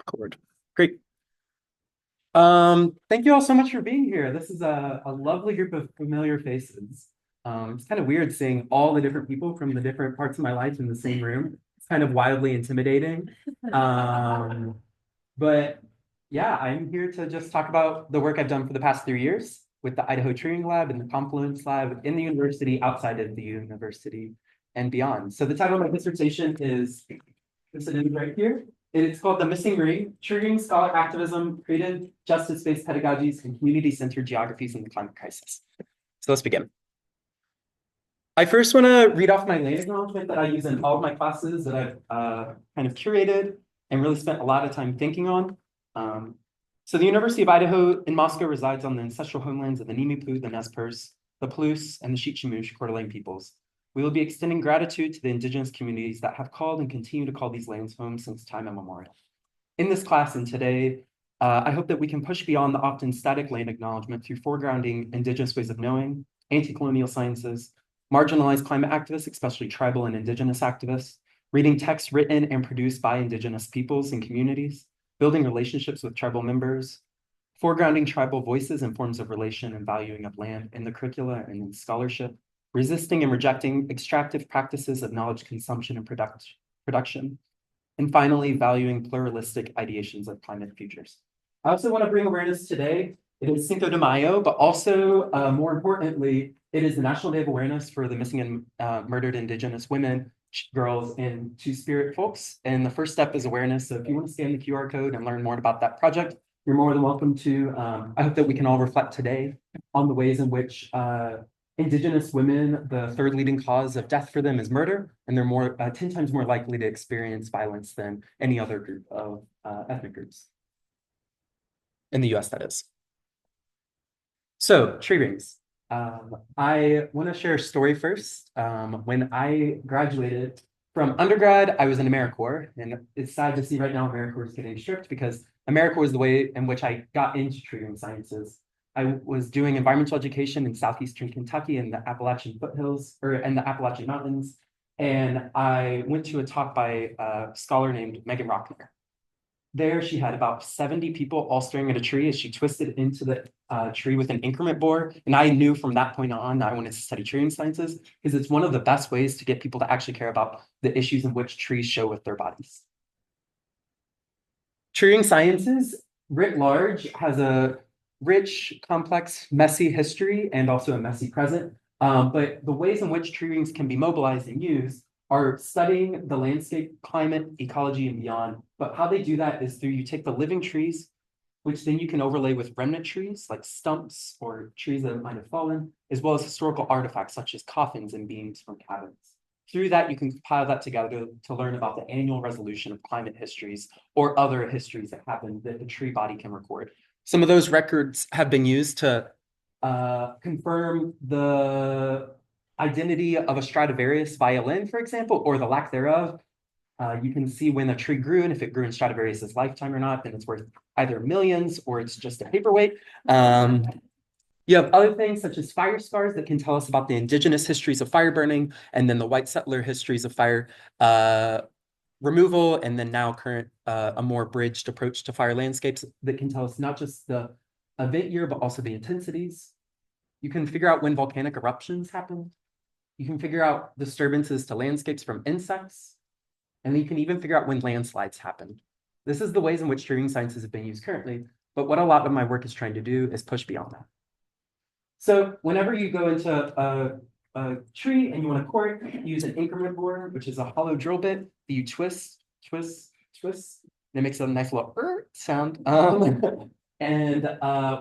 Record. Great. Thank you all so much for being here. This is a lovely group of familiar faces. It's kind of weird seeing all the different people from the different parts of my life in the same room. It's kind of wildly intimidating. Um, but yeah, I'm here to just talk about the work I've done for the past 3 years with the Idaho Treeing Lab and the Confluence Lab in the university, outside of the university, and beyond. So the title of my dissertation is this is right here. It's called The Missing Ring, Triggering Scholar Activism, Creative Justice-Based Pedagogies, and Community-Centered Geographies in the Climate Crisis. So let's begin. I first want to read off my land acknowledgement that I use in all of my classes that I've kind of curated and really spent a lot of time thinking on. So the University of Idaho in Moscow resides on the ancestral homelands of the Nimiipuu, the Nez Perce, the Palouse, and the Chichemuche Coeur d'Alene peoples. We will be extending gratitude to the indigenous communities that have called and continue to call these lands home since time immemorial. In this class and today, I hope that we can push beyond the often static land acknowledgement through foregrounding indigenous ways of knowing, anti-colonial sciences, marginalized climate activists, especially tribal and indigenous activists, reading texts written and produced by indigenous peoples and communities, building relationships with tribal members, foregrounding tribal voices and forms of relation and valuing of land in the curricula and in scholarship, resisting and rejecting extractive practices of knowledge consumption and production, and finally, valuing pluralistic ideations of climate futures. I also want to bring awareness today. It is Cinco de Mayo, but also, more importantly, it is the National Day of Awareness for the missing and murdered Indigenous women, girls, and Two-Spirit folks. And the first step is awareness. So if you want to scan the QR code and learn more about that project, you're more than welcome to. I hope that we can all reflect today on the ways in which Indigenous women, the third leading cause of death for them is murder, and they're 10 times more likely to experience violence than any other group of ethnic groups. In the US, that is. So, tree rings. I want to share a story first. When I graduated from undergrad, I was in AmeriCorps, and it's sad to see right now AmeriCorps is getting stripped because AmeriCorps is the way in which I got into tree ring sciences. I was doing environmental education in southeastern Kentucky in the Appalachian foothills, or in the Appalachian Mountains, and I went to a talk by a scholar named Megan Rockner. There, she had about 70 people all staring at a tree as she twisted into the tree with an increment bore. And I knew from that point on that I wanted to study tree sciences because it's one of the best ways to get people to actually care about the issues in which trees show with their bodies. Tree sciences, writ large, has a rich, complex, messy history and also a messy present. But the ways in which tree rings can be mobilized and used are studying the landscape, climate, ecology, and beyond. But how they do that is through you take the living trees, which then you can overlay with remnant trees like stumps or trees that might have fallen, as well as historical artifacts such as coffins and beams from cabins. Through that, you can compile that together to learn about the annual resolution of climate histories or other histories that happen that the tree body can record. Some of those records have been used to confirm the identity of a Stradivarius violin, for example, or the lack thereof. You can see when a tree grew and if it grew in Stradivarius's lifetime or not, then it's worth either millions or it's just a paperweight. You have other things such as fire scars that can tell us about the indigenous histories of fire burning, and then the white settler histories of fire removal, and then now current a more bridged approach to fire landscapes that can tell us not just the event year, but also the intensities. You can figure out when volcanic eruptions happen. You can figure out disturbances to landscapes from insects, and you can even figure out when landslides happen. This is the ways in which tree ring sciences have been used currently, but what a lot of my work is trying to do is push beyond that. So whenever you go into a tree and you want to core it, use an increment bore, which is a hollow drill bit that you twist, twist, twist, and it makes a nice little sound. And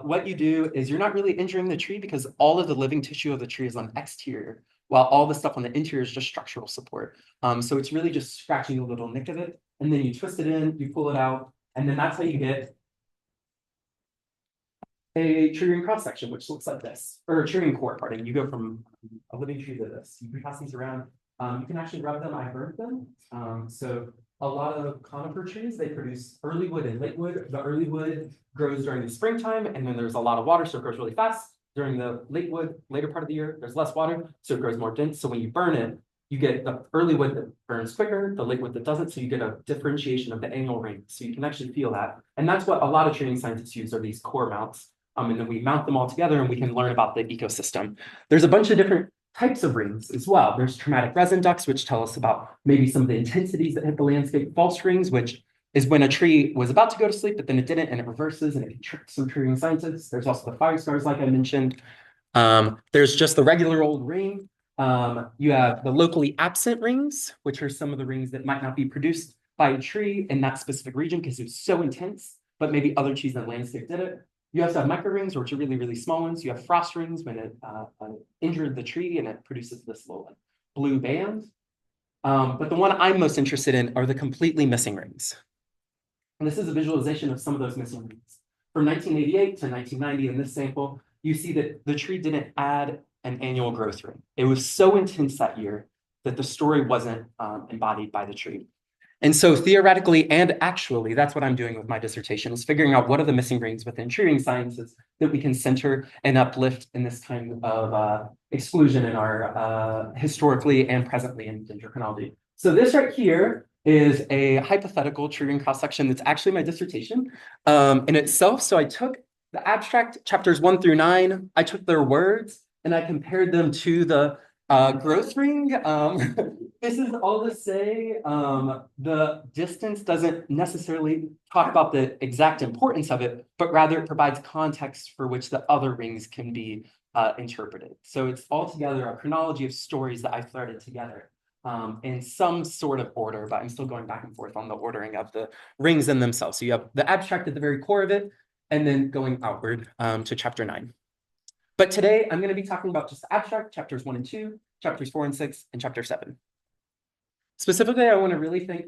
what you do is you're not really injuring the tree because all of the living tissue of the tree is on the exterior, while all the stuff on the interior is just structural support. So it's really just scratching a little nick of it, and then you twist it in, you pull it out, and then that's how you get a tree ring cross section, which looks like this, or a tree ring core, pardon. You go from a living tree to this. You can pass these around. You can actually rub them. I burned them. So a lot of conifer trees, they produce early wood and late wood. The early wood grows during the springtime, and then there's a lot of water, so it grows really fast. During the late wood, later part of the year, there's less water, so it grows more dense. So when you burn it, you get the early wood that burns quicker, the late wood that doesn't, so you get a differentiation of the annual rings. So you can actually feel that. And that's what a lot of training scientists use, are these core mounts. And then we mount them all together and we can learn about the ecosystem. There's a bunch of different types of rings as well. There's traumatic resin ducts, which tell us about maybe some of the intensities that hit the landscape. False rings, which is when a tree was about to go to sleep, but then it didn't, and it reverses, and it can trick some tree scientists. There's also the fire stars, like I mentioned. There's just the regular old ring. You have the locally absent rings, which are some of the rings that might not be produced by a tree in that specific region because it was so intense, but maybe other trees in the landscape did it. You also have micro rings, which are really, really small ones. You have frost rings when it injured the tree and it produces this little blue band. But the one I'm most interested in are the completely missing rings. And this is a visualization of some of those missing rings. From 1988 to 1990 in this sample, you see that the tree didn't add an annual growth rate. It was so intense that year that the story wasn't embodied by the tree. And so theoretically and actually, that's what I'm doing with my dissertation, is figuring out what are the missing rings within tree ring sciences that we can center and uplift in this kind of exclusion in our historically and presently in dendrochronology. So this right here is a hypothetical tree ring cross-section that's actually my dissertation in itself. So I took the abstract chapters 1 through 9, I took their words and I compared them to the growth ring. This is all to say the distance doesn't necessarily talk about the exact importance of it, but rather it provides context for which the other rings can be interpreted. So it's altogether a chronology of stories that I threaded together in some sort of order, but I'm still going back and forth on the ordering of the rings in themselves. So you have the abstract at the very core of it, and then going outward to chapter 9. But today I'm going to be talking about just the abstract, chapters 1 and 2, chapters 4 and 6, and chapter 7. Specifically, I want to really thank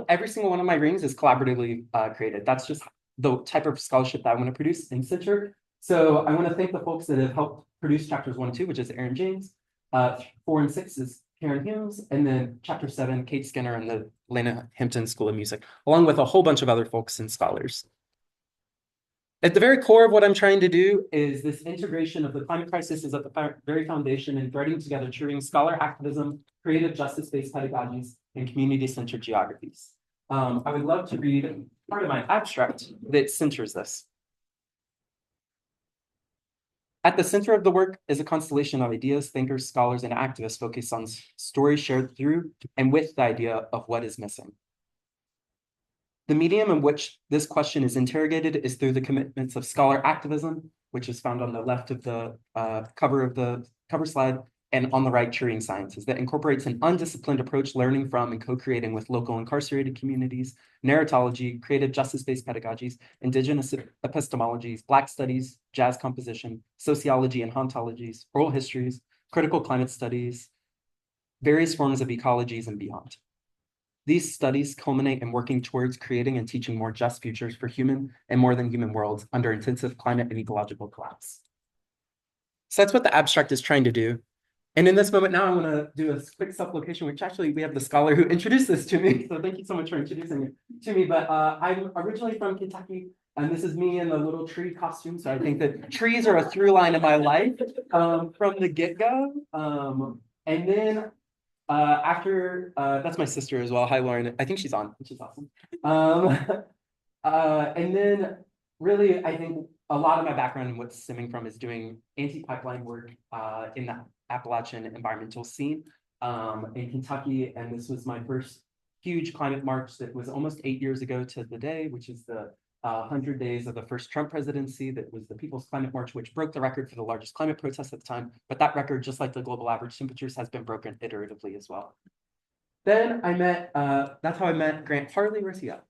every single one of my rings is collaboratively created. That's just the type of scholarship that I want to produce in Center. So I want to thank the folks that have helped produce chapters 1 and 2, which is Aaron James. 4 and 6 is Karen Humes, and then chapter 7, Kate Skinner and the Lena Hampton School of Music, along with a whole bunch of other folks and scholars. At the very core of what I'm trying to do is this integration of the climate crisis is at the very foundation and threading together Turing scholar activism, creative justice-based pedagogies, and community-centered geographies. I would love to read part of my abstract that centers this. At the center of the work is a constellation of ideas, thinkers, scholars, and activists focused on stories shared through and with the idea of what is missing. The medium in which this question is interrogated is through the commitments of scholar activism, which is found on the left of the cover slide, and on the right, Turing sciences, that incorporates an undisciplined approach, learning from and co-creating with local incarcerated communities, narratology, creative justice-based pedagogies, indigenous epistemologies, Black studies, jazz composition, sociology and hauntologies, oral histories, critical climate studies, various forms of ecologies, and beyond. These studies culminate in working towards creating and teaching more just futures for human and more than human worlds under intensive climate and ecological collapse. So that's what the abstract is trying to do. And in this moment now, I want to do a quick self-location, which actually we have the scholar who introduced this to me. So thank you so much for introducing it to me. But I'm originally from Kentucky, and this is me in the little tree costume. So I think that trees are a through line in my life from the get-go. And then that's my sister as well. Hi, Lauren. I think she's on, which is awesome. And then really, I think a lot of my background and what's stemming from is doing anti-pipeline work in the Appalachian environmental scene in Kentucky. And this was my first huge climate march that was almost 8 years ago to the day, which is the 100 days of the first Trump presidency. That was the People's Climate March, which broke the record for the largest climate protest at the time. But that record, just like the global average temperatures, has been broken iteratively as well. Then that's how I met Grant Harley. Where's he at?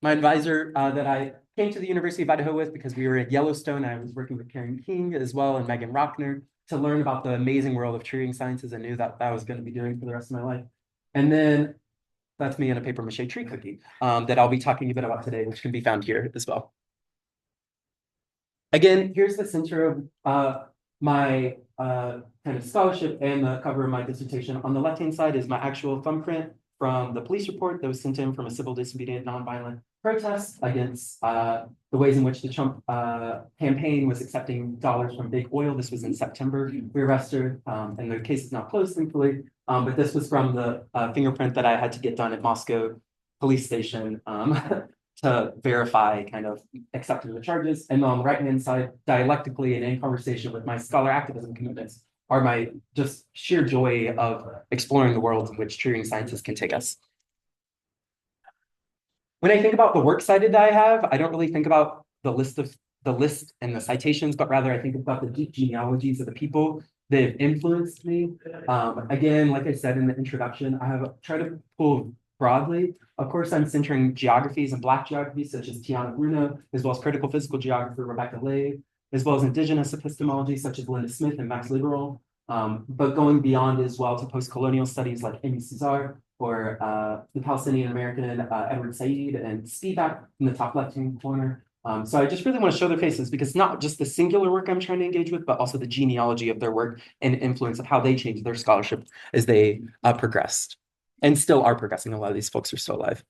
My advisor that I came to the University of Idaho with because we were at Yellowstone. I was working with Karen King as well and Megan Rockner to learn about the amazing world of Turing sciences. I knew that I was going to be doing for the rest of my life. And then that's me in a paper mache tree cookie that I'll be talking a bit about today, which can be found here as well. Again, here's the center of my kind of scholarship and the cover of my dissertation. On the left-hand side is my actual thumbprint from the police report that was sent in from a civil disobedient, nonviolent protests against the ways in which the Trump campaign was accepting dollars from big oil. This was in September. We were arrested, and the case is now closed, thankfully. But this was from the fingerprint that I had to get done at Moscow police station to verify kind of accepting the charges. And on the right-hand side, dialectically and in conversation with my scholar activism commitments, are my just sheer joy of exploring the world in which tree ring sciences can take us. When I think about the works cited that I have, I don't really think about the list and the citations, but rather I think about the deep genealogies of the people that have influenced me. Again, like I said in the introduction, I have tried to pull broadly. Of course, I'm centering geographies and Black geographies such as Tiana Bruno, as well as critical physical geographer Rebecca Lay, as well as indigenous epistemology such as Linda Smith and Max Liberal, but going beyond as well to post-colonial studies like Amy Cesar or the Palestinian American Edward Said and Spivak in the top left-hand corner. So I just really want to show their faces because it's not just the singular work I'm trying to engage with, but also the genealogy of their work and influence of how they changed their scholarship as they progressed and still are progressing. A lot of these folks are still alive.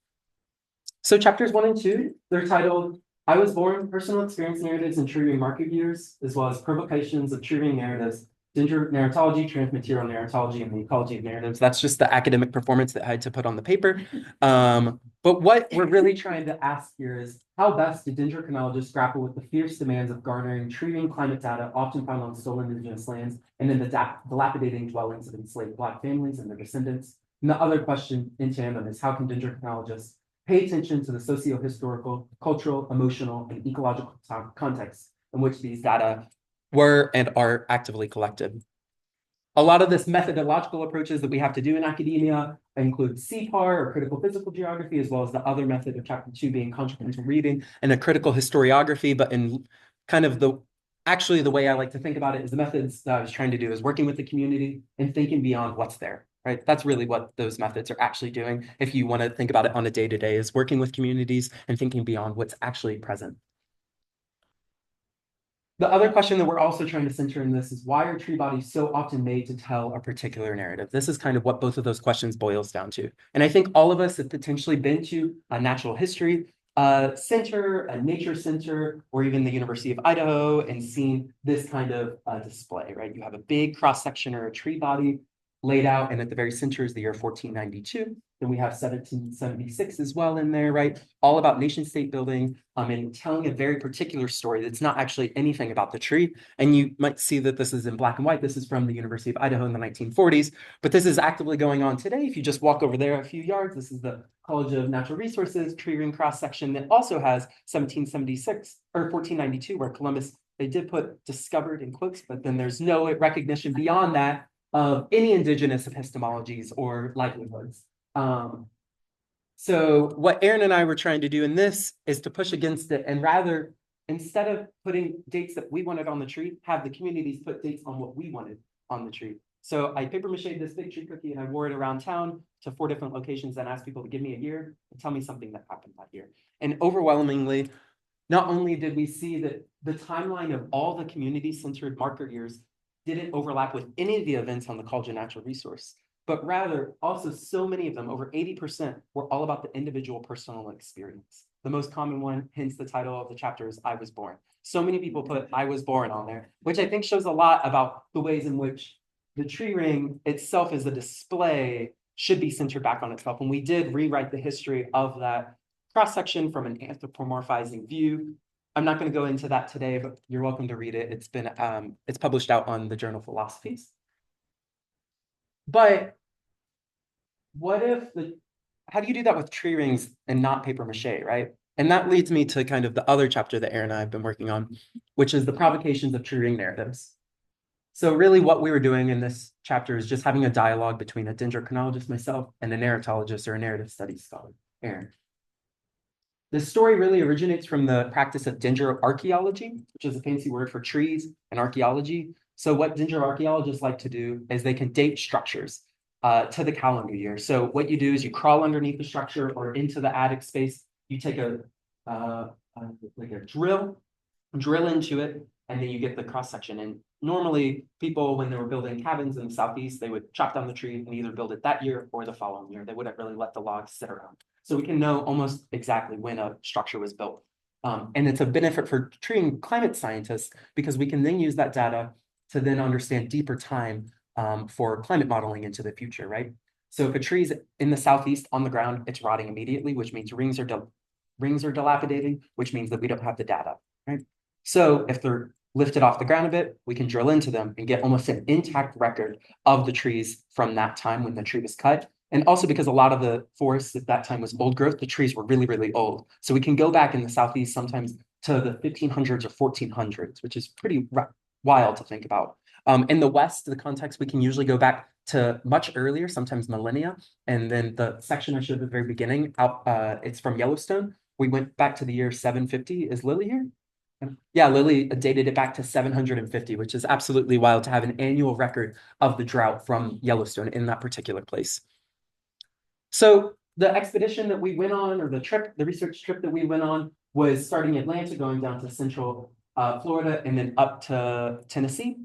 So chapters 1 and 2, they're titled I Was Born, Personal Experience Narratives and Tree Ring Market Years, as well as Provocations of Tree Ring Narratives, Dendro Narratology, Transmaterial Narratology, and the Ecology of Narratives. That's just the academic performance that I had to put on the paper. But what we're really trying to ask here is how best do dendrochronologists grapple with the fierce demands of garnering tree ring climate data often found on stolen indigenous lands and in the dilapidating dwellings of enslaved Black families and their descendants? And the other question in tandem is how can dendrochronologists pay attention to the socio-historical, cultural, emotional, and ecological contexts in which these data were and are actively collected. A lot of this methodological approaches that we have to do in academia include CPAR or critical physical geography, as well as the other method of chapter 2 being contrapuntal reading and a critical historiography, but in kind of the way I like to think about it is the methods that I was trying to do is working with the community and thinking beyond what's there, right? That's really what those methods are actually doing. If you want to think about it on a day-to-day is working with communities and thinking beyond what's actually present. The other question that we're also trying to center in this is why are tree bodies so often made to tell a particular narrative? This is kind of what both of those questions boils down to. And I think all of us have potentially been to a natural history center, a nature center, or even the University of Idaho and seen this kind of display, right? You have a big cross-section or a tree body laid out, and at the very center is the year 1492. Then we have 1776 as well in there, right? All about nation state building and telling a very particular story that's not actually anything about the tree. And you might see that this is in black and white. This is from the University of Idaho in the 1940s, but this is actively going on today. If you just walk over there a few yards, this is the College of Natural Resources tree ring cross section that also has 1776 or 1492, where Columbus, they did put discovered in quotes, but then there's no recognition beyond that of any indigenous epistemologies or livelihoods. So what Aaron and I were trying to do in this is to push against it and rather, instead of putting dates that we wanted on the tree, have the communities put dates on what we wanted on the tree. So I paper mache'd this big tree cookie and I wore it around town to 4 different locations and asked people to give me a year and tell me something that happened that year. And overwhelmingly, not only did we see that the timeline of all the community-centered marker years didn't overlap with any of the events on the College of Natural Resource, but rather also so many of them, over 80%, were all about the individual personal experience. The most common one, hence the title of the chapter, is I Was Born. So many people put I was born on there, which I think shows a lot about the ways in which the tree ring itself as a display should be centered back on itself. And we did rewrite the history of that cross-section from an anthropomorphizing view. I'm not going to go into that today, but you're welcome to read it. It's published out on the Journal of Philosophies. But what if how do you do that with tree rings and not paper mache, right? And that leads me to kind of the other chapter that Aaron and I have been working on, which is the provocations of tree ring narratives. So really what we were doing in this chapter is just having a dialogue between a dendrochronologist, myself, and a narratologist or a narrative studies scholar, Aaron. This story really originates from the practice of dendroarchaeology, which is a fancy word for trees and archaeology. So what dendroarchaeologists like to do is they can date structures to the calendar year. So what you do is you crawl underneath the structure or into the attic space. You take like a drill into it, and then you get the cross section. And normally people, when they were building cabins in the Southeast, they would chop down the tree and either build it that year or the following year. They wouldn't really let the logs sit around. So we can know almost exactly when a structure was built. And it's a benefit for tree and climate scientists because we can then use that data to then understand deeper time for climate modeling into the future, right? So if a tree's in the Southeast on the ground, it's rotting immediately, which means rings are dilapidating, which means that we don't have the data, right? So if they're lifted off the ground a bit, we can drill into them and get almost an intact record of the trees from that time when the tree was cut. And also because a lot of the forests at that time was old growth, the trees were really, really old. So we can go back in the Southeast sometimes to the 1500s or 1400s, which is pretty wild to think about. In the West, the context, we can usually go back to much earlier, sometimes millennia. And then the section I showed at the very beginning, it's from Yellowstone. We went back to the year 750. Is Lily here? Yeah, Lily dated it back to 750, which is absolutely wild to have an annual record of the drought from Yellowstone in that particular place. So the expedition that we went on, or the research trip that we went on, was starting Atlanta, going down to central Florida, and then up to Tennessee.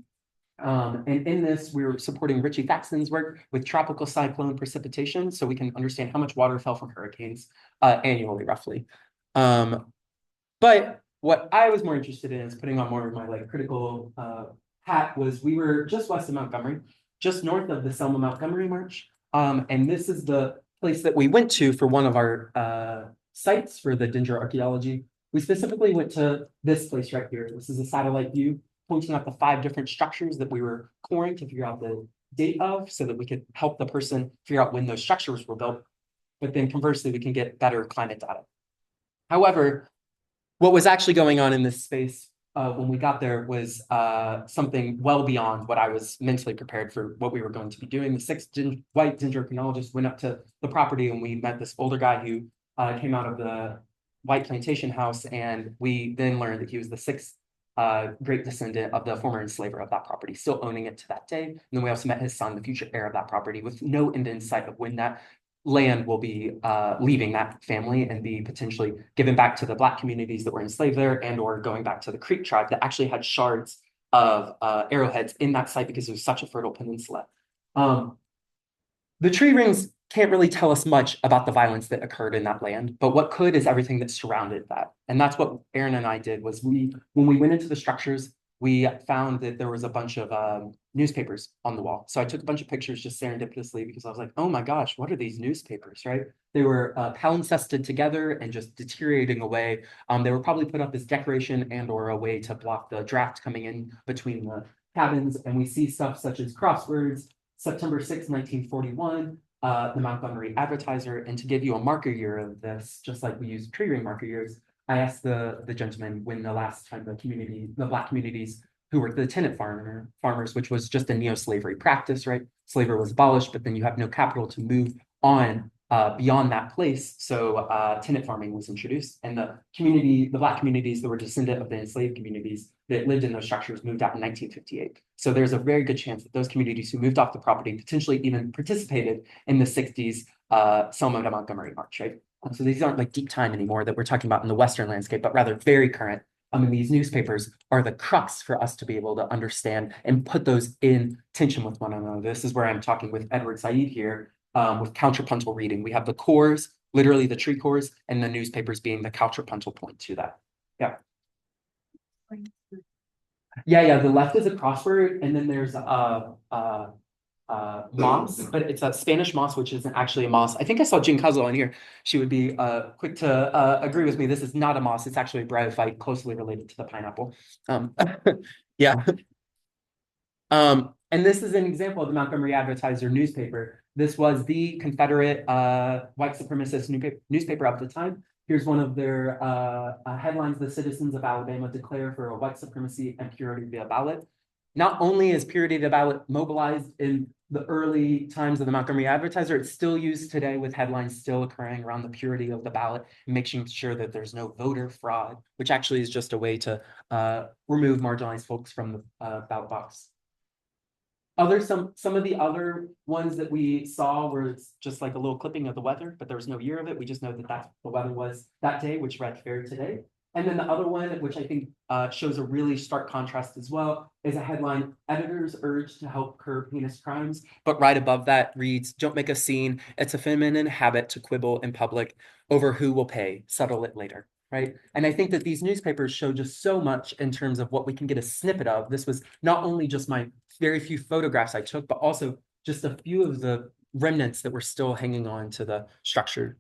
And in this, we were supporting Richie Faxon's work with tropical cyclone precipitation, so we can understand how much water fell from hurricanes annually, roughly. But what I was more interested in is putting on more of my critical hat was we were just west of Montgomery, just north of the Selma Montgomery March. And this is the place that we went to for one of our sites for the dendroarchaeology. We specifically went to this place right here. This is a satellite view pointing out the 5 different structures that we were coring to figure out the date of so that we could help the person figure out when those structures were built. But then conversely, we can get better climate data. However, what was actually going on in this space when we got there was something well beyond what I was mentally prepared for what we were going to be doing. The 6 white dendrochronologists went up to the property and we met this older guy who came out of the white plantation house, and we then learned that he was the 6th great descendant of the former enslaver of that property, still owning it to that day. And then we also met his son, the future heir of that property, with no end in sight of when that land will be leaving that family and be potentially given back to the Black communities that were enslaved there, and or going back to the Creek tribe that actually had shards of arrowheads in that site because it was such a fertile peninsula. The tree rings can't really tell us much about the violence that occurred in that land, but what could is everything that surrounded that. And that's what Aaron and I did was when we went into the structures, we found that there was a bunch of newspapers on the wall. So I took a bunch of pictures just serendipitously because I was like, oh my gosh, what are these newspapers, right? They were palimpsested together and just deteriorating away. They were probably put up as decoration and or a way to block the draft coming in between the cabins. And we see stuff such as crosswords, September 6, 1941, the Montgomery Advertiser. And to give you a marker year of this, just like we use tree ring marker years, I asked the gentleman when the last time the Black communities who were the tenant farmers, which was just a neo-slavery practice, right? Slavery was abolished, but then you have no capital to move on beyond that place. So tenant farming was introduced, and the Black communities that were descendant of the enslaved communities that lived in those structures moved out in 1958. So there's a very good chance that those communities who moved off the property potentially even participated in the 60s Selma to Montgomery March, right? So these aren't like deep time anymore that we're talking about in the Western landscape, but rather very current. These newspapers are the crux for us to be able to understand and put those in tension with one another. This is where I'm talking with Edward Said here with counterpuntal reading. We have the cores, literally the tree cores, and the newspapers being the counterpuntal point to that. Yeah. Yeah. The left is a crossword, and then there's moss, but it's a Spanish moss, which isn't actually a moss. I think I saw Jean Cuzzo in here. She would be quick to agree with me. This is not a moss. It's actually a bryophyte closely related to the pineapple. Yeah. And this is an example of the Montgomery Advertiser newspaper. This was the Confederate white supremacist newspaper of the time. Here's one of their headlines: "The citizens of Alabama declare for a white supremacy and purity via ballot." Not only is purity of the ballot mobilized in the early times of the Montgomery Advertiser, it's still used today with headlines still occurring around the purity of the ballot, making sure that there's no voter fraud, which actually is just a way to remove marginalized folks from the ballot box. Some of the other ones that we saw were just like a little clipping of the weather, but there was no year of it. We just know that that's the weather was that day, which read fair today. And then the other one, which I think shows a really stark contrast as well, is a headline, Editors Urge to Help Curb Heinous Crimes. But right above that reads, Don't make a scene. It's a feminine habit to quibble in public over who will pay. Settle it later. Right. And I think that these newspapers show just so much in terms of what we can get a snippet of. This was not only just my very few photographs I took, but also just a few of the remnants that were still hanging on to the structure.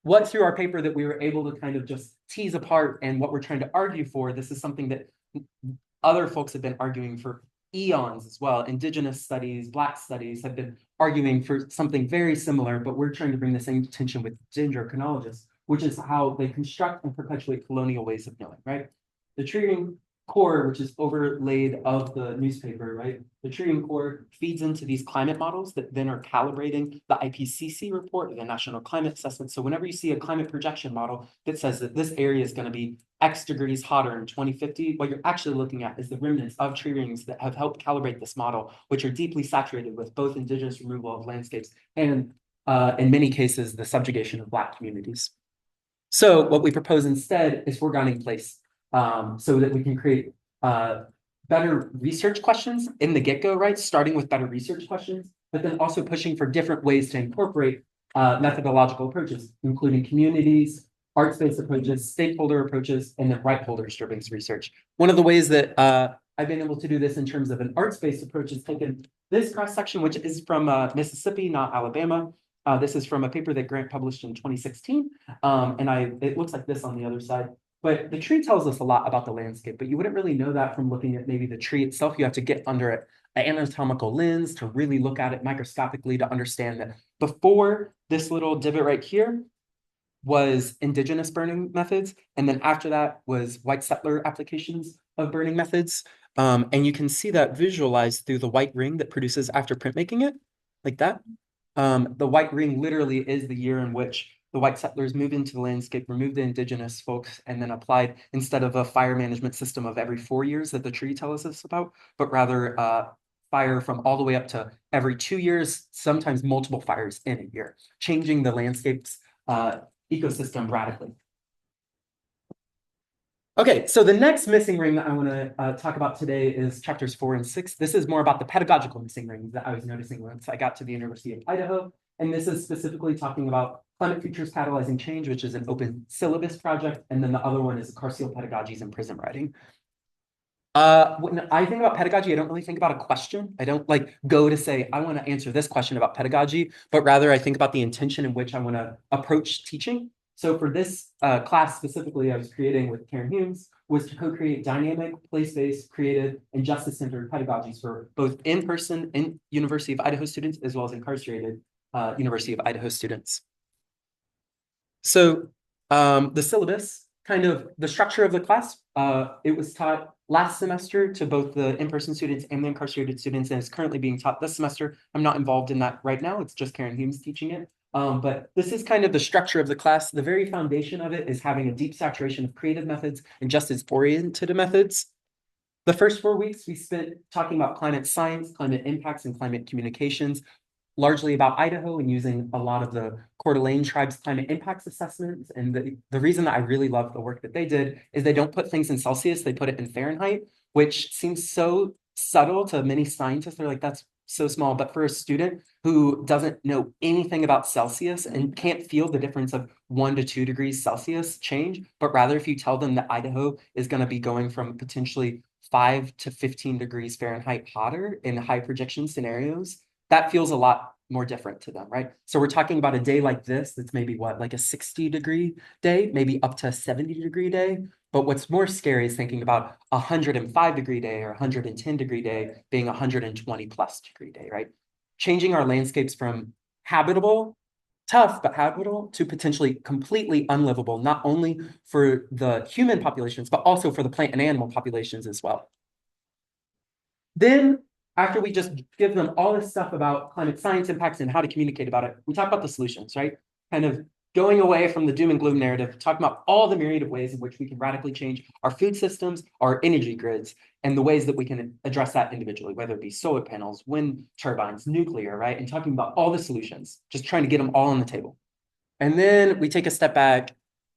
What through our paper that we were able to kind of just tease apart and what we're trying to argue for, this is something that other folks have been arguing for eons as well. Indigenous studies, Black studies have been arguing for something very similar, but we're trying to bring the same tension with dendrochronologists, which is how they construct and perpetuate colonial ways of knowing, right? The tree core, which is overlaid of the newspaper, right? The tree core feeds into these climate models that then are calibrating the IPCC report, the National Climate Assessment. So whenever you see a climate projection model that says that this area is going to be X degrees hotter in 2050, what you're actually looking at is the remnants of tree rings that have helped calibrate this model, which are deeply saturated with both indigenous removal of landscapes and in many cases, the subjugation of Black communities. So what we propose instead is foregrounding place, so that we can create better research questions in the get-go, right? Starting with better research questions, but then also pushing for different ways to incorporate methodological approaches, including communities, arts-based approaches, stakeholder approaches, and then right holder disturbance research. One of the ways that I've been able to do this in terms of an arts-based approach is taken this cross-section, which is from Mississippi, not Alabama. This is from a paper that Grant published in 2016. And it looks like this on the other side. But the tree tells us a lot about the landscape, but you wouldn't really know that from looking at maybe the tree itself. You have to get under it, an anatomical lens to really look at it microscopically to understand that before this little divot right here was indigenous burning methods. And then after that was white settler applications of burning methods. And you can see that visualized through the white ring that produces after printmaking it, like that. The white ring literally is the year in which the white settlers moved into the landscape, removed the indigenous folks, and then applied, instead of a fire management system of every 4 years that the tree tells us about, but rather fire from all the way up to every 2 years, sometimes multiple fires in a year, changing the landscape's ecosystem radically. Okay, so the next missing ring that I want to talk about today is chapters 4 and 6. This is more about the pedagogical missing rings that I was noticing once I got to the University of Idaho. And this is specifically talking about climate futures catalyzing change, which is an open syllabus project. And then the other one is carceral pedagogies and prison writing. When I think about pedagogy, I don't really think about a question. I don't like go to say, I want to answer this question about pedagogy, but rather I think about the intention in which I want to approach teaching. So for this class specifically, I was creating with Karen Humes was to co-create dynamic, place-based, creative, and justice-centered pedagogies for both in-person in University of Idaho students as well as incarcerated University of Idaho students. So the syllabus, kind of the structure of the class, it was taught last semester to both the in-person students and the incarcerated students, and is currently being taught this semester. I'm not involved in that right now. It's just Karen Humes teaching it. But this is kind of the structure of the class. The very foundation of it is having a deep saturation of creative methods and justice-oriented methods. The first 4 weeks we spent talking about climate science, climate impacts, and climate communications, largely about Idaho and using a lot of the Coeur d'Alene tribe's climate impacts assessments. And the reason that I really love the work that they did is they don't put things in Celsius, they put it in Fahrenheit, which seems so subtle to many scientists. They're like, that's so small. But for a student who doesn't know anything about Celsius and can't feel the difference of 1 to 2 degrees Celsius change, but rather if you tell them that Idaho is going to be going from potentially 5 to 15 degrees Fahrenheit hotter in high projection scenarios, that feels a lot more different to them, right? So we're talking about a day like this, that's maybe what, like a 60-degree day, maybe up to a 70-degree day. But what's more scary is thinking about a 105-degree day or 110-degree day being a 120-plus-degree day, right? Changing our landscapes from habitable, tough, but habitable to potentially completely unlivable, not only for the human populations, but also for the plant and animal populations as well. Then after we just give them all this stuff about climate science impacts and how to communicate about it, we talk about the solutions, right? Kind of going away from the doom and gloom narrative, talking about all the myriad of ways in which we can radically change our food systems, our energy grids, and the ways that we can address that individually, whether it be solar panels, wind turbines, nuclear, right? And talking about all the solutions, just trying to get them all on the table. And then we take a step back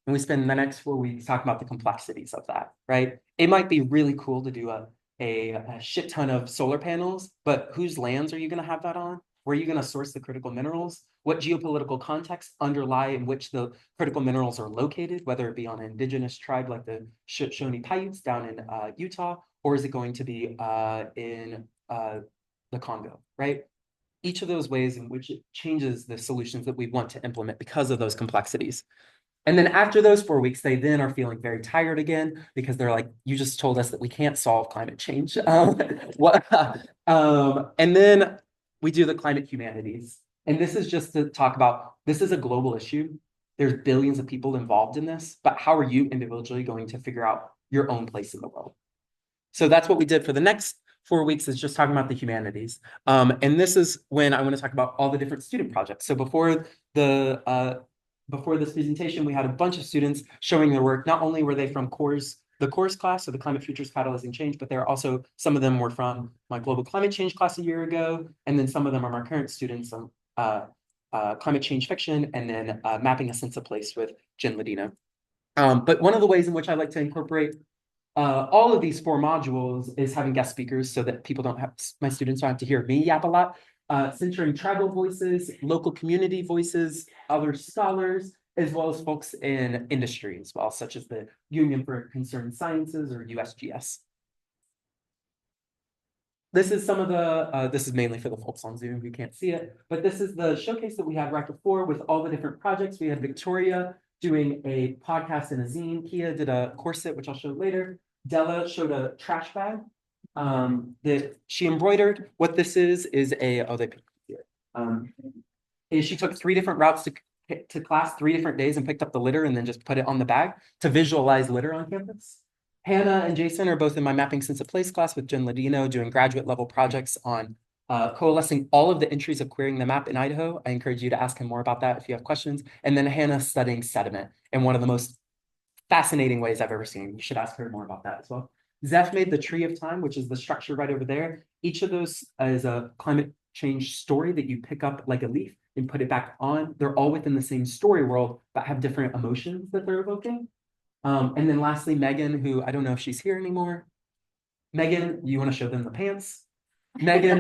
And we spend the next 4 weeks talking about the complexities of that, right? It might be really cool to do a shit ton of solar panels, but whose lands are you going to have that on? Where are you going to source the critical minerals? What geopolitical context underlie in which the critical minerals are located, whether it be on an indigenous tribe like the Shoshone Paiutes down in Utah, or is it going to be in the Congo, right? Each of those ways in which it changes the solutions that we want to implement because of those complexities. And then after those 4 weeks, they then are feeling very tired again because they're like, you just told us that we can't solve climate change. And then we do the climate humanities. And this is just to talk about, this is a global issue. There's billions of people involved in this, but how are you individually going to figure out your own place in the world? So that's what we did for the next 4 weeks, is just talking about the humanities. And this is when I want to talk about all the different student projects. So before this presentation, we had a bunch of students showing their work. Not only were they from the course class, so the Climate Futures Catalyzing Change, but they're also, some of them were from my global climate change class a year ago, and then some of them are my current students, climate change fiction, and then mapping a sense of place with Jen Ladino. But one of the ways in which I like to incorporate all of these 4 modules is having guest speakers so that my students don't have to hear me yap a lot. Centering tribal voices, local community voices, other scholars, as well as folks in industry as well, such as the Union for Concerned Sciences, or USGS. This is this is mainly for the folks on Zoom who can't see it, but this is the showcase that we had right before with all the different projects. We had Victoria doing a podcast and a zine. Kia did a corset, which I'll show later. Della showed a trash bag that she embroidered. What this is she took 3 different routes to class, 3 different days, and picked up the litter and then just put it on the bag to visualize litter on campus. Hannah and Jason are both in my Mapping Sense of Place class with Jen Ladino, doing graduate level projects on coalescing all of the entries of querying the map in Idaho. I encourage you to ask him more about that if you have questions. And then Hannah studying sediment in one of the most fascinating ways I've ever seen. You should ask her more about that as well. Zeph made the Tree of Time, which is the structure right over there. Each of those is a climate change story that you pick up like a leaf and put it back on. They're all within the same story world, but have different emotions that they're evoking. And then lastly, Megan, who I don't know if she's here anymore. Megan, you want to show them the pants? Megan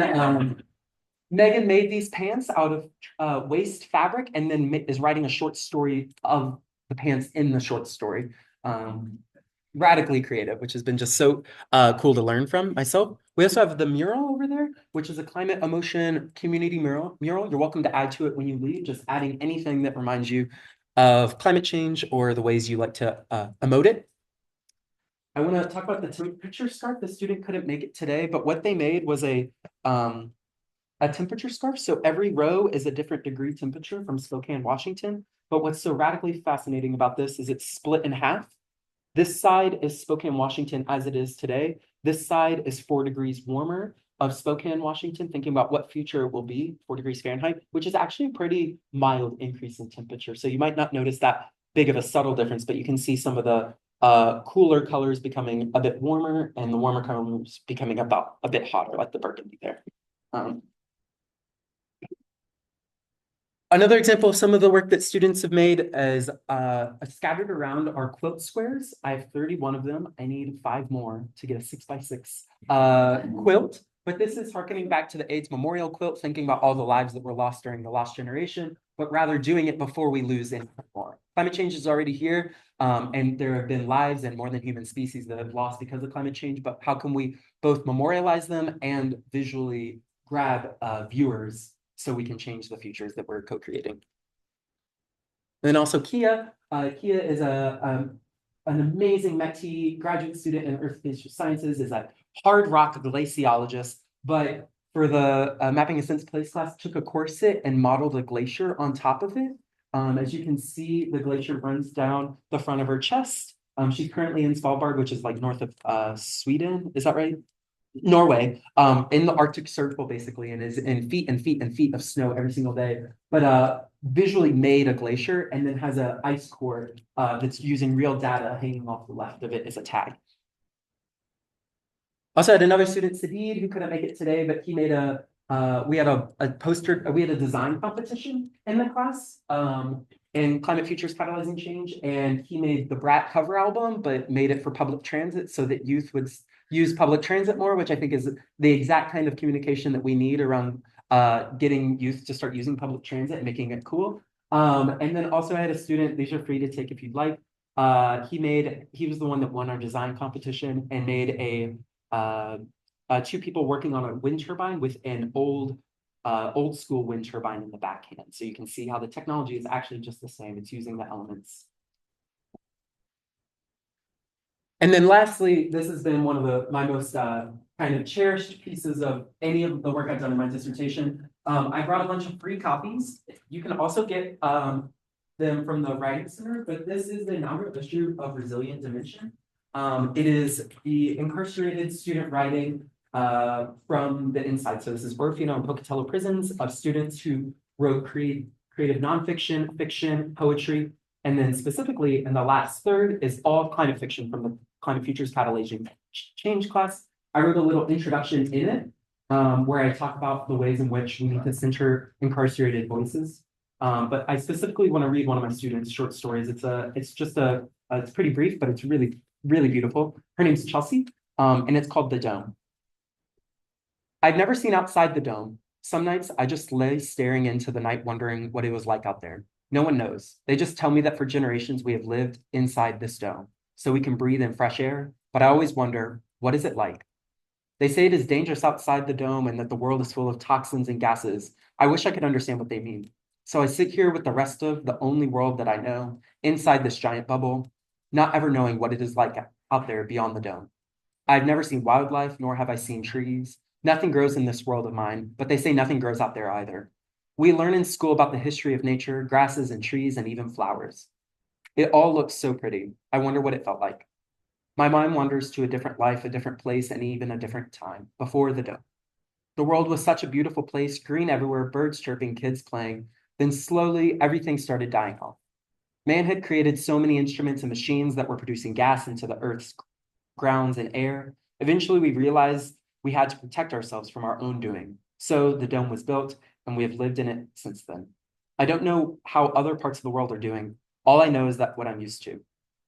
made these pants out of waste fabric, and then is writing a short story of the pants in the short story. Radically creative, which has been just so cool to learn from myself. We also have the mural over there, which is a climate emotion community mural. You're welcome to add to it when you leave, just adding anything that reminds you of climate change or the ways you like to emote it. I want to talk about the temperature scarf. The student couldn't make it today, but what they made was a temperature scarf. So every row is a different degree temperature from Spokane, Washington. But what's so radically fascinating about this is it's split in half. This side is Spokane, Washington as it is today. This side is 4 degrees warmer of Spokane, Washington, thinking about what future it will be, 4 degrees Fahrenheit, which is actually a pretty mild increase in temperature. So you might not notice that big of a subtle difference, but you can see some of the cooler colors becoming a bit warmer and the warmer colors becoming about a bit hotter, like the burgundy there. Another example of some of the work that students have made is scattered around our quilt squares. I have 31 of them. I need 5 more to get a 6x6 quilt. But this is harkening back to the AIDS Memorial quilt, thinking about all the lives that were lost during the lost generation, but rather doing it before we lose any more. Climate change is already here, and there have been lives and more than human species that have lost because of climate change, but how can we both memorialize them and visually grab viewers so we can change the futures that we're co-creating? And then also Kia. Kia is an amazing Métis graduate student in Earth-based sciences, is a hard rock glaciologist, but for the Mapping a Sense Place class, took a corset and modeled a glacier on top of it. As you can see, the glacier runs down the front of her chest. She's currently in Svalbard, which is like north of Sweden. Is that right? Norway, in the Arctic Circle, basically, and is in feet and feet and feet of snow every single day. But visually made a glacier and then has an ice core that's using real data hanging off the left of it as a tag. Also had another student, Sadid, who couldn't make it today, but he made we had a design competition in the class. in Climate Futures Catalyzing Change, and he made the Brat cover album, but made it for public transit so that youth would use public transit more, which I think is the exact kind of communication that we need around getting youth to start using public transit and making it cool. And then also I had a student, these are free to take if you'd like. He was the one that won our design competition and made two people working on a wind turbine with an old school wind turbine in the backhand. So you can see how the technology is actually just the same. It's using the elements. And then lastly, this has been one of my most kind of cherished pieces of any of the work I've done in my dissertation. I brought a bunch of free copies. You can also get them from the Writing Center, but this is the inaugural issue of Resilient Dimension. It is the incarcerated student writing from the inside. So this is Orfino and Pocatello prisons of students who wrote creative nonfiction, fiction, poetry, and then specifically in the last third is all climate fiction from the Climate Futures Catalyzing Change class. I wrote a little introduction in it where I talk about the ways in which we need to center incarcerated voices. But I specifically want to read one of my students' short stories. It's pretty brief, but it's really, really beautiful. Her name's Chelsea, and it's called The Dome. I'd never seen outside the dome. Some nights I just lay staring into the night, wondering what it was like out there. No one knows. They just tell me that for generations we have lived inside this dome, so we can breathe in fresh air. But I always wonder, what is it like? They say it is dangerous outside the dome and that the world is full of toxins and gases. I wish I could understand what they mean. So I sit here with the rest of the only world that I know, inside this giant bubble, not ever knowing what it is like out there beyond the dome. I've never seen wildlife, nor have I seen trees. Nothing grows in this world of mine, but they say nothing grows out there either. We learn in school about the history of nature, grasses and trees, and even flowers. It all looks so pretty. I wonder what it felt like. My mind wanders to a different life, a different place, and even a different time, before the dome. The world was such a beautiful place, green everywhere, birds chirping, kids playing. Then slowly, everything started dying off. Man had created so many instruments and machines that were producing gas into the earth's grounds and air. Eventually, we realized we had to protect ourselves from our own doing. So the dome was built, and we have lived in it since then. I don't know how other parts of the world are doing. All I know is that what I'm used to.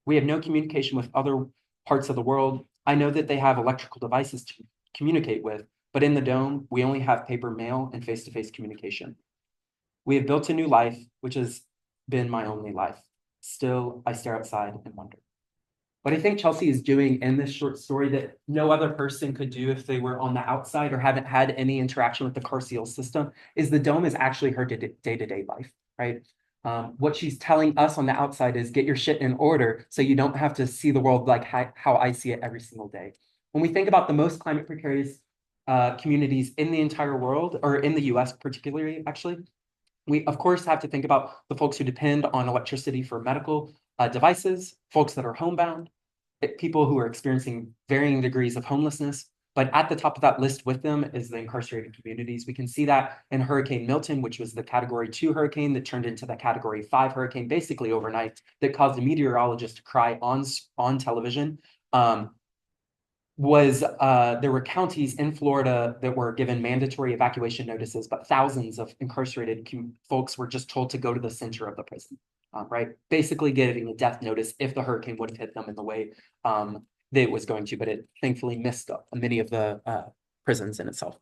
We have no communication with other parts of the world. I know that they have electrical devices to communicate with, but in the dome, we only have paper mail and face-to-face communication. We have built a new life, which has been my only life. Still, I stare outside and wonder. What I think Chelsea is doing in this short story that no other person could do if they were on the outside or haven't had any interaction with the carceral system is the dome is actually her day-to-day life, right? What she's telling us on the outside is get your shit in order so you don't have to see the world like how I see it every single day. When we think about the most climate precarious communities in the entire world, or in the US particularly, actually, we of course have to think about the folks who depend on electricity for medical devices, folks that are homebound, people who are experiencing varying degrees of homelessness. But at the top of that list with them is the incarcerated communities. We can see that in Hurricane Milton, which was the Category 2 hurricane that turned into the Category 5 hurricane basically overnight, that caused a meteorologist to cry on television. There were counties in Florida that were given mandatory evacuation notices, but thousands of incarcerated folks were just told to go to the center of the prison, right? Basically giving a death notice if the hurricane would have hit them in the way that it was going to, but it thankfully missed many of the prisons in itself.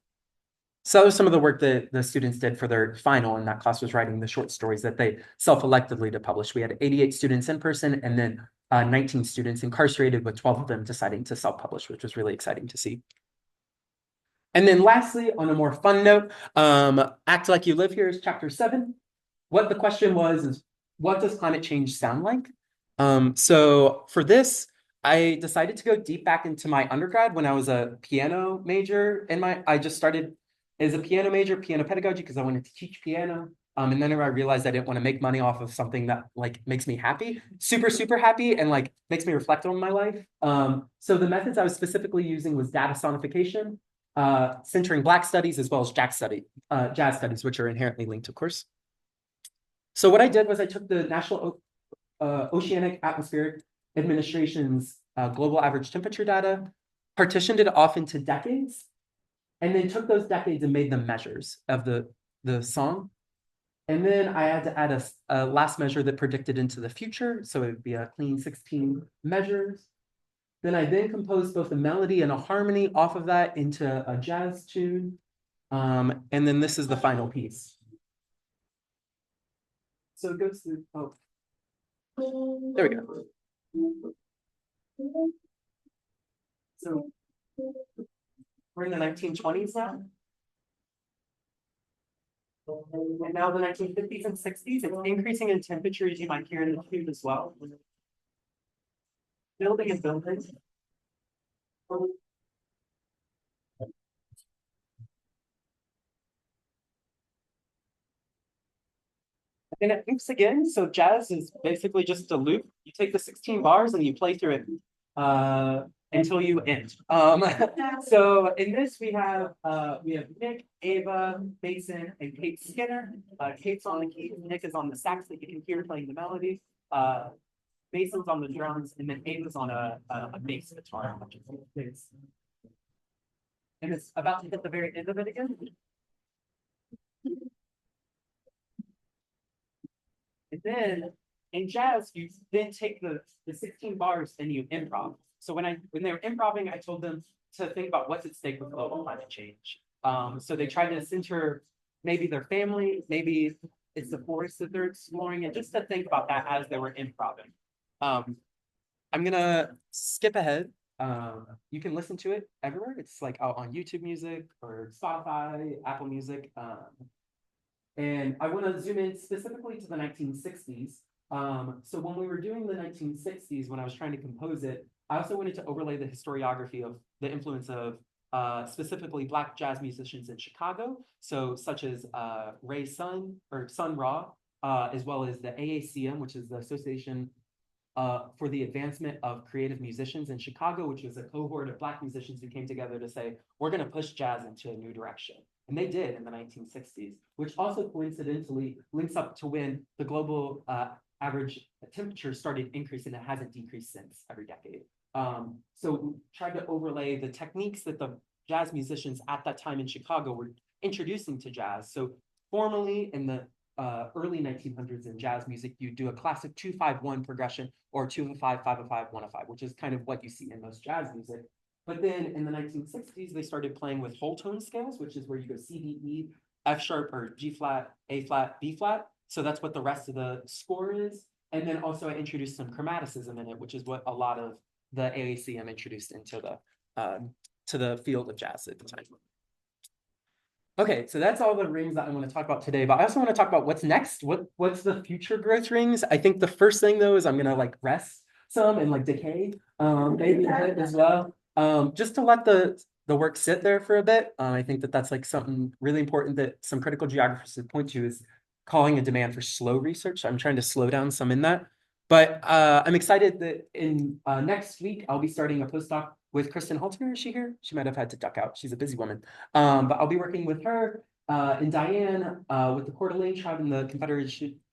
So that was some of the work that the students did for their final, and that class was writing the short stories that they self-electively to publish. We had 88 students in person and then 19 students incarcerated, with 12 of them deciding to self-publish, which was really exciting to see. And then lastly, on a more fun note, Act Like You Live Here is chapter 7. What the question was is, what does climate change sound like? So for this, I decided to go deep back into my undergrad when I was a piano major. I just started as a piano major, piano pedagogy, because I wanted to teach piano. And then I realized I didn't want to make money off of something that like makes me happy, super, super happy, and like makes me reflect on my life. So the methods I was specifically using was data sonification, centering Black studies, as well as jazz studies, which are inherently linked, of course. So what I did was I took the National Oceanic Atmospheric Administration's global average temperature data, partitioned it off into decades, and then took those decades and made them measures of the song. And then I had to add a last measure that predicted into the future. So it would be a clean 16 measures. Then I then composed both a melody and a harmony off of that into a jazz tune. And then this is the final piece. So it goes through, oh, there we go. So we're in the 1920s now. And now the 1950s and 60s, it's increasing in temperature, as you might hear in the tube as well. Building and building. And it loops again. So jazz is basically just a loop. You take the 16 bars and you play through it until you end. So in this we have Nick, Ava, Mason, and Kate Skinner. Kate's on the keys, Nick is on the sax that you can hear playing the melodies. Mason's on the drums, and then Ava's on a bass guitar, and it's about to hit the very end of it again. And then in jazz, you then take the 16 bars and you improv. So when they were improving, I told them to think about what's at stake with global climate change. So they tried to center maybe their family, maybe it's the forest that they're exploring, and just to think about that as they were improving. I'm gonna skip ahead. You can listen to it everywhere. It's like out on YouTube Music or Spotify, Apple Music. And I want to zoom in specifically to the 1960s. So when we were doing the 1960s, when I was trying to compose it, I also wanted to overlay the historiography of the influence of specifically Black jazz musicians in Chicago. So such as Ray Sun or Sun Ra, as well as the AACM, which is the Association for the Advancement of Creative Musicians in Chicago, which was a cohort of Black musicians who came together to say, we're going to push jazz into a new direction. And they did in the 1960s, which also coincidentally links up to when the global average temperature started increasing. It hasn't decreased since every decade. So we tried to overlay the techniques that the jazz musicians at that time in Chicago were introducing to jazz. So formally in the early 1900s in jazz music, you do a classic 2-5-1 progression or 2-5, 5-5, 1-5, which is kind of what you see in most jazz music. But then in the 1960s, they started playing with whole tone scales, which is where you go C, D, E, F sharp, or G flat, A flat, B flat. So that's what the rest of the score is. And then also I introduced some chromaticism in it, which is what a lot of the AACM introduced into the field of jazz at the time. Okay, so that's all the rings that I want to talk about today, but I also want to talk about what's next. What's the future growth rings? I think the first thing though is I'm gonna like rest some and like decay, maybe a bit as well, just to let the work sit there for a bit. I think that that's like something really important that some critical geographers would point to is calling a demand for slow research. I'm trying to slow down some in that, but I'm excited that in next week I'll be starting a postdoc with Kristen Halter. Is she here? She might have had to duck out. She's a busy woman. But I'll be working with her and Diane with the Coeur d'Alene tribe and the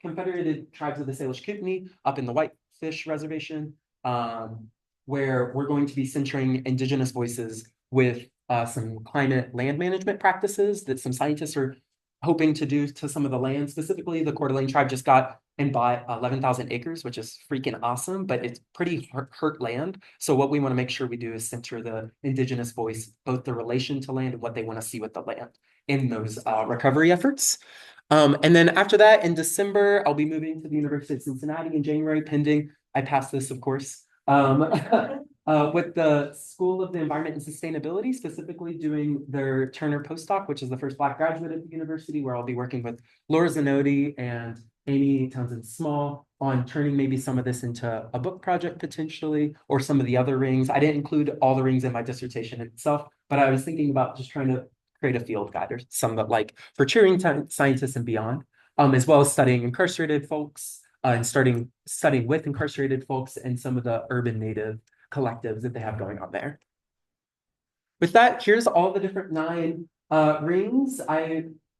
Confederated Tribes of the Salish Kootenai up in the Whitefish Reservation, where we're going to be centering Indigenous voices with some climate land management practices that some scientists are hoping to do to some of the land. Specifically, the Coeur d'Alene tribe just got and bought 11,000 acres, which is freaking awesome, but it's pretty hurt land. So what we want to make sure we do is center the Indigenous voice, both the relation to land and what they want to see with the land in those recovery efforts. And then after that, in December, I'll be moving to the University of Cincinnati in January, pending I pass this, of course. With the School of the Environment and Sustainability, specifically doing their Turner postdoc, which is the first Black graduate at the university, where I'll be working with Laura Zanotti and Amy Townsend Small on turning maybe some of this into a book project potentially, or some of the other rings. I didn't include all the rings in my dissertation itself, but I was thinking about just trying to create a field guide or some that like for cheering scientists and beyond, as well as studying incarcerated folks and studying with incarcerated folks and some of the urban native collectives that they have going on there. With that, here's all the different 9 rings.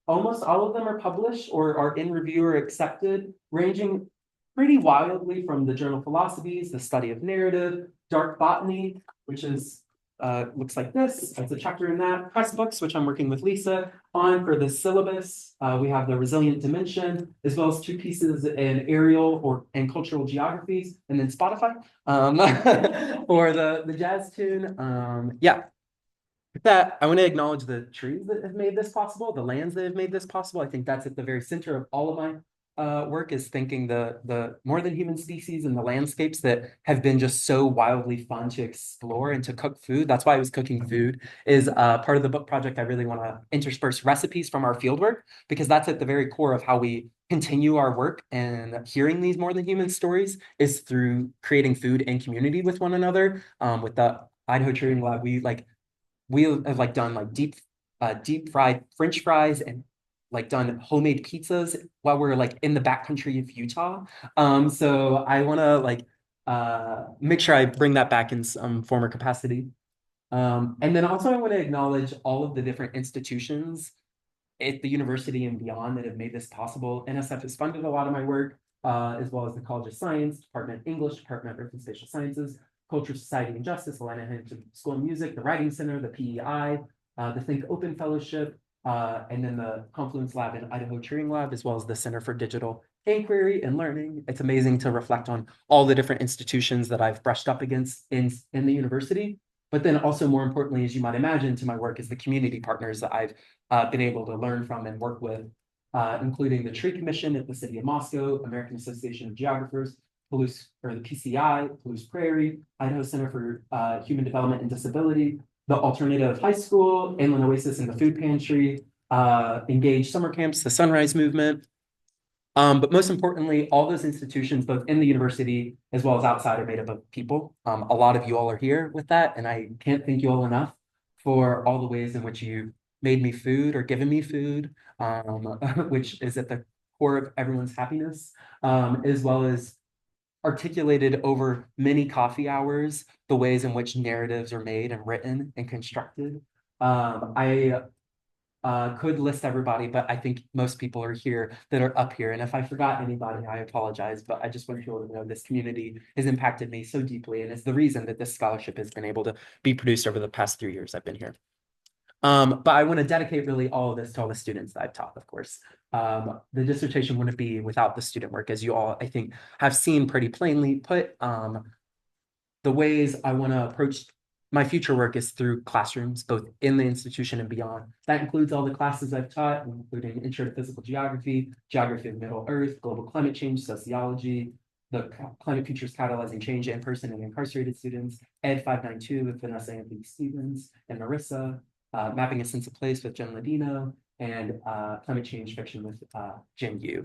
Almost all of them are published or are in review or accepted, ranging pretty wildly from the journal Philosophies, the study of narrative, dark botany, which is looks like this. It's a chapter in that. Press books, which I'm working with Lisa on for the syllabus. We have the resilient dimension, as well as two pieces in aerial or and cultural geographies, and then Spotify for the jazz tune. Yeah, with that, I want to acknowledge the trees that have made this possible, the lands that have made this possible. I think that's at the very center of all of my work is thinking the more than human species and the landscapes that have been just so wildly fun to explore and to cook food. That's why I was cooking food is part of the book project. I really want to intersperse recipes from our field work because that's at the very core of how we continue our work and hearing these more than human stories is through creating food and community with one another. With the Idaho Cheering Lab, we have like done like deep fried French fries and like done homemade pizzas while we're like in the backcountry of Utah. So I want to like make sure I bring that back in some former capacity. And then also I want to acknowledge all of the different institutions at the university and beyond that have made this possible. NSF has funded a lot of my work, as well as the College of Science, Department of English, Department of Earth and Spatial Sciences, Culture, Society, and Justice, Atlanta Hennepin School of Music, the Writing Center, the PEI, the Think Open Fellowship, and then the Confluence Lab and Idaho Turing Lab, as well as the Center for Digital Inquiry and Learning. It's amazing to reflect on all the different institutions that I've brushed up against in the university. But then also more importantly, as you might imagine, to my work is the community partners that I've been able to learn from and work with, including the Tree Commission at the City of Moscow, American Association of Geographers, Palouse, or the PCI, Palouse Prairie, Idaho Center for Human Development and Disability, the Alternative High School, Inland Oasis and the Food Pantry, Engaged Summer Camps, the Sunrise Movement. But most importantly, all those institutions, both in the university as well as outside, are made up of people. A lot of you all are here with that, and I can't thank you all enough for all the ways in which you made me food or given me food, which is at the core of everyone's happiness, as well as articulated over many coffee hours the ways in which narratives are made and written and constructed. I could list everybody, but I think most people are here that are up here. And if I forgot anybody, I apologize, but I just want you all to know this community has impacted me so deeply. And it's the reason that this scholarship has been able to be produced over the past 3 years I've been here. But I want to dedicate really all of this to all the students that I've taught, of course. The dissertation wouldn't be without the student work, as you all, I think, have seen pretty plainly put. The ways I want to approach my future work is through classrooms, both in the institution and beyond. That includes all the classes I've taught, including Intro to Physical Geography, Geography of Middle Earth, Global Climate Change, Sociology, the Climate Futures Catalyzing Change in person and incarcerated students, Ed 592 with Vanessa Anthony Stevens and Marissa, Mapping a Sense of Place with Jen Ladino, and Climate Change Fiction with Jin Yu.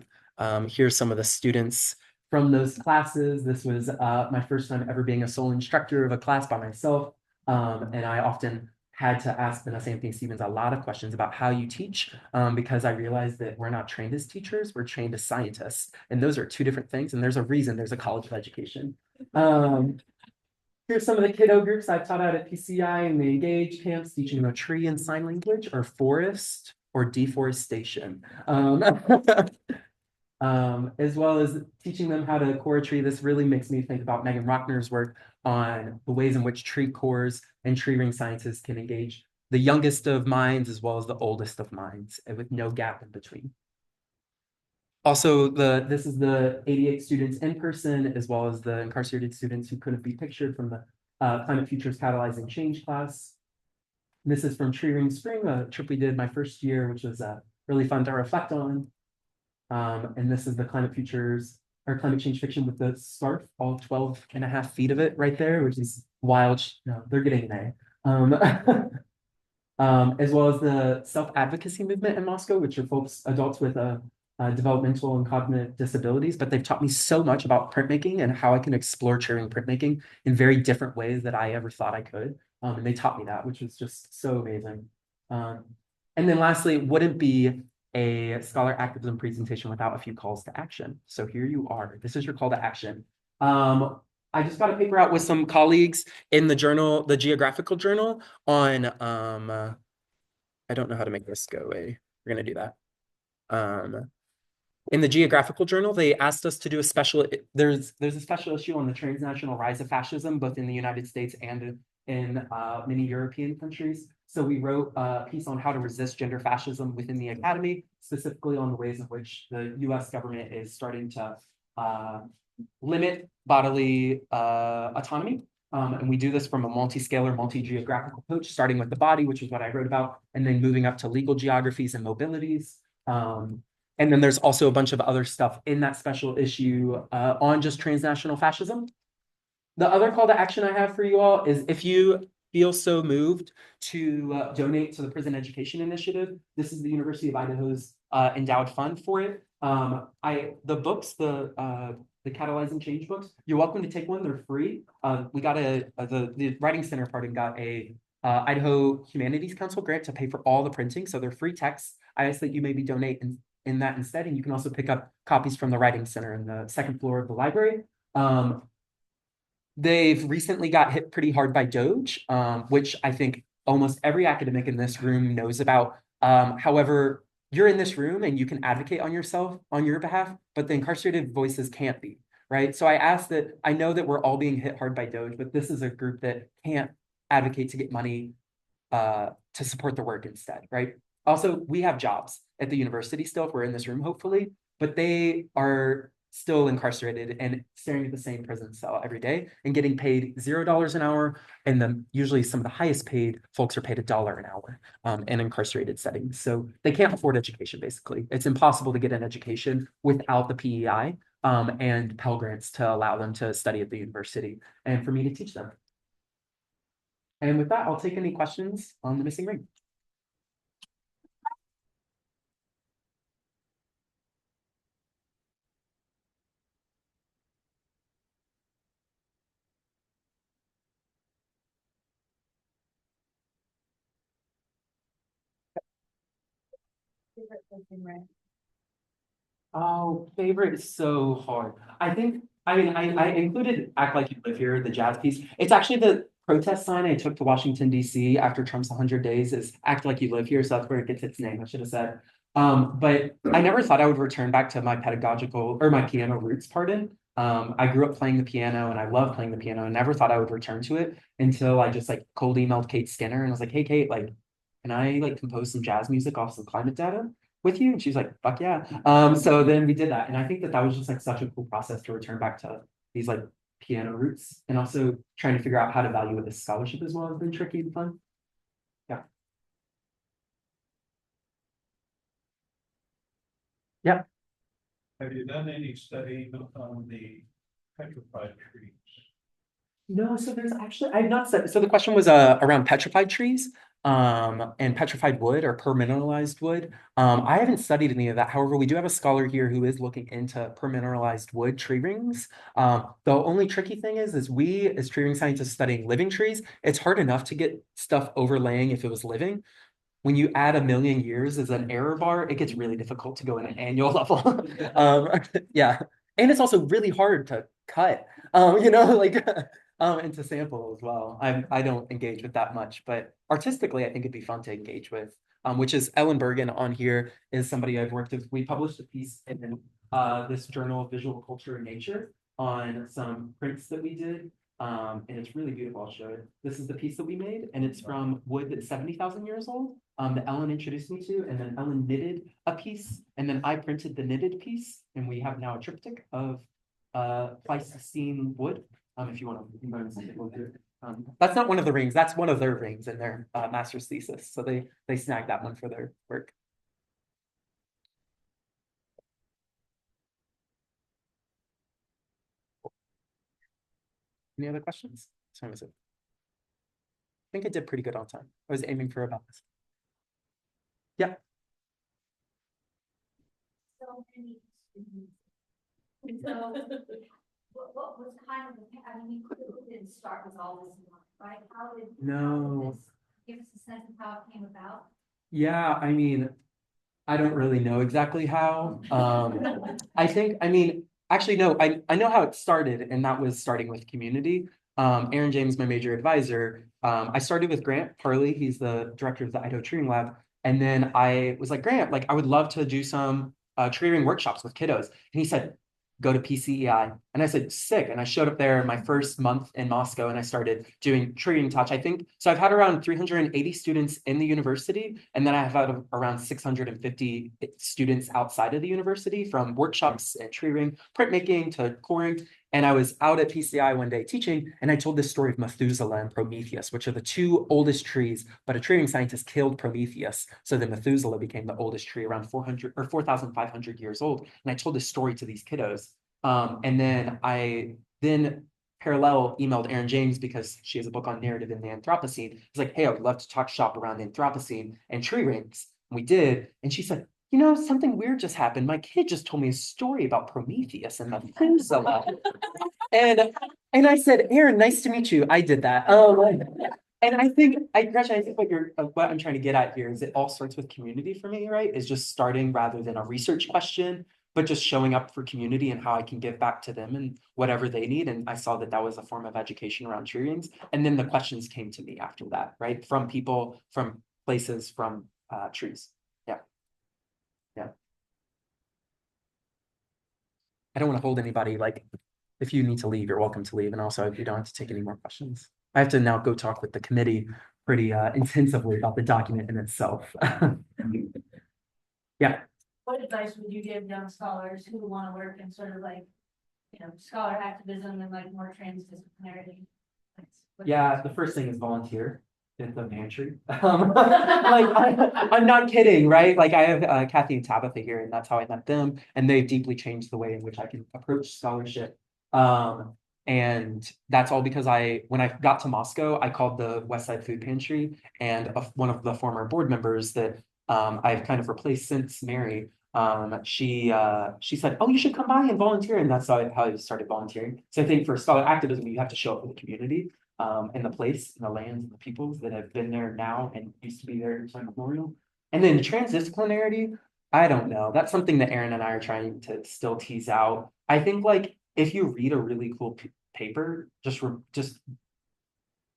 Here's some of the students from those classes. This was my first time ever being a sole instructor of a class by myself. And I often had to ask Vanessa Anthony Stevens a lot of questions about how you teach, because I realized that we're not trained as teachers, we're trained as scientists. And those are two different things. And there's a reason there's a College of Education. Here's some of the kiddo groups I've taught out at PCI and the Engage camps, teaching them a tree and sign language or forest or deforestation. As well as teaching them how to core a tree. This really makes me think about Megan Rockner's work on the ways in which tree cores and tree ring sciences can engage the youngest of minds as well as the oldest of minds, and with no gap in between. Also, this is the 88 students in person, as well as the incarcerated students who couldn't be pictured from the Climate Futures Catalyzing Change class. This is from Tree Ring Spring, a trip we did my first year, which was really fun to reflect on. And this is the Climate Futures or Climate Change Fiction with the scarf, all 12 and a half feet of it right there, which is wild. No, they're getting an A. As well as the self-advocacy movement in Moscow, which are folks, adults with developmental and cognitive disabilities, but they've taught me so much about printmaking and how I can explore cheering printmaking in very different ways that I ever thought I could. And they taught me that, which was just so amazing. And then lastly, it wouldn't be a scholar activism presentation without a few calls to action. So here you are. This is your call to action. I just got a paper out with some colleagues in the journal, the Geographical Journal, on I don't know how to make this go away. We're gonna do that. In the Geographical Journal, they asked us to do a special, there's a special issue on the transnational rise of fascism, both in the United States and in many European countries. So we wrote a piece on how to resist gender fascism within the academy, specifically on the ways in which the US government is starting to uh, limit bodily autonomy. And we do this from a multi-scalar, multi-geographical approach, starting with the body, which is what I wrote about, and then moving up to legal geographies and mobilities. And then there's also a bunch of other stuff in that special issue on just transnational fascism. The other call to action I have for you all is if you feel so moved to donate to the Prison Education Initiative, this is the University of Idaho's endowed fund for it. The books, the Catalyzing Change books, you're welcome to take one. They're free. We got the Writing Center pardon got a Idaho Humanities Council grant to pay for all the printing, so they're free texts. I ask that you maybe donate in that instead, and you can also pick up copies from the Writing Center in the second floor of the library. They've recently got hit pretty hard by Doge, which I think almost every academic in this room knows about. However, you're in this room and you can advocate on yourself, on your behalf, but the incarcerated voices can't be, right? So I ask that, I know that we're all being hit hard by Doge, but this is a group that can't advocate to get money to support the work instead, right? Also, we have jobs at the university still, if we're in this room, hopefully, but they are still incarcerated and staring at the same prison cell every day and getting paid $0 an hour. And then usually some of the highest paid folks are paid $1 an hour in incarcerated settings. So they can't afford education, basically. It's impossible to get an education without the PEI and Pell Grants to allow them to study at the university and for me to teach them. And with that, I'll take any questions on the missing ring. Oh, favorite is so hard. I included Act Like You Live Here, the jazz piece. It's actually the protest sign I took to Washington, D.C. after Trump's 100 days is Act Like You Live Here. So that's where it gets its name, I should have said. But I never thought I would return back to my pedagogical or my piano roots, pardon. I grew up playing the piano and I love playing the piano and never thought I would return to it until I just like cold emailed Kate Skinner and was like, hey, Kate, like, can I like compose some jazz music off some climate data with you? And she's like, fuck yeah. So then we did that. And I think that that was just like such a cool process to return back to these like piano roots and also trying to figure out how to value with this scholarship as well has been tricky and fun. Yeah. Yeah. Have you done any study on the petrified trees? No, so there's actually I've not said so the question was around petrified trees and petrified wood or permineralized wood. I haven't studied any of that. However, we do have a scholar here who is looking into permineralized wood tree rings. The only tricky thing is we as tree ring scientists studying living trees, it's hard enough to get stuff overlaying if it was living. When you add a million years as an error bar, it gets really difficult to go in an annual level. Yeah. And it's also really hard to cut, like and to sample as well. I don't engage with that much, but artistically, I think it'd be fun to engage with. Which is Ellen Bergen on here is somebody I've worked with. We published a piece in this journal of visual culture and nature on some prints that we did. And it's really beautiful. I'll show it. This is the piece that we made, and it's from wood that's 70,000 years old that Ellen introduced me to, and then Ellen knitted a piece, and then I printed the knitted piece, and we have now a triptych of Pleistocene wood. If you want to, that's not one of the rings. That's one of their rings in their master's thesis. So they snagged that one for their work. Any other questions? Sorry, was it? I think I did pretty good on time. I was aiming for about this. Yeah. So many students. So what was kind of I mean, you didn't start with all this, right? How did No. Give us a sense of how it came about? Yeah, I mean, I don't really know exactly how. I think, I mean, actually, no, I know how it started, and that was starting with community. Aaron James, my major advisor, I started with Grant Parley. He's the director of the Idaho Tree Ring Lab. And then I was like, Grant, like, I would love to do some tree ring workshops with kiddos. And he said, go to PCEI. And I said, sick. And I showed up there my first month in Moscow and I started doing tree touch. I think, so I've had around 380 students in the university, and then I have had around 650 students outside of the university, from workshops and tree ring, printmaking to coring. And I was out at PCI one day teaching, and I told this story of Methuselah and Prometheus, which are the two oldest trees, but a tree ring scientist killed Prometheus. So then Methuselah became the oldest tree, around 400 or 4,500 years old. And I told this story to these kiddos. And then I parallel emailed Erin James, because she has a book on narrative in the Anthropocene. It's like, hey, I would love to talk shop around the Anthropocene and tree rings. And we did. And she said, you know, something weird just happened. My kid just told me a story about Prometheus and Methuselah. and I said, Erin, nice to meet you. I did that. And I think, Gretchen, I think what I'm trying to get at here is it all starts with community for me, right? Is just starting rather than a research question, but just showing up for community and how I can give back to them and whatever they need. And I saw that that was a form of education around tree rings. And then the questions came to me after that, right? From people, from places, from trees. Yeah. Yeah. I don't want to hold anybody. Like, if you need to leave, you're welcome to leave. And also, if you don't have to take any more questions. I have to now go talk with the committee pretty intensively about the document in itself. Yeah. What advice would you give young scholars who want to work in sort of like, scholar activism and like more transdisciplinarity? Yeah, the first thing is volunteer in the pantry. I'm not kidding, right? Like, I have Kathy and Tabitha here, and that's how I met them. And they've deeply changed the way in which I can approach scholarship. And that's all because when I got to Moscow, I called the West Side Food Pantry, and one of the former board members that I've kind of replaced since, Mary, she said, oh, you should come by and volunteer. And that's how I started volunteering. So I think for scholar activism, you have to show up for the community, and the place and the lands and the peoples that have been there now and used to be there in time memorial. And then transdisciplinarity, I don't know. That's something that Erin and I are trying to still tease out. I think, like, if you read a really cool paper, just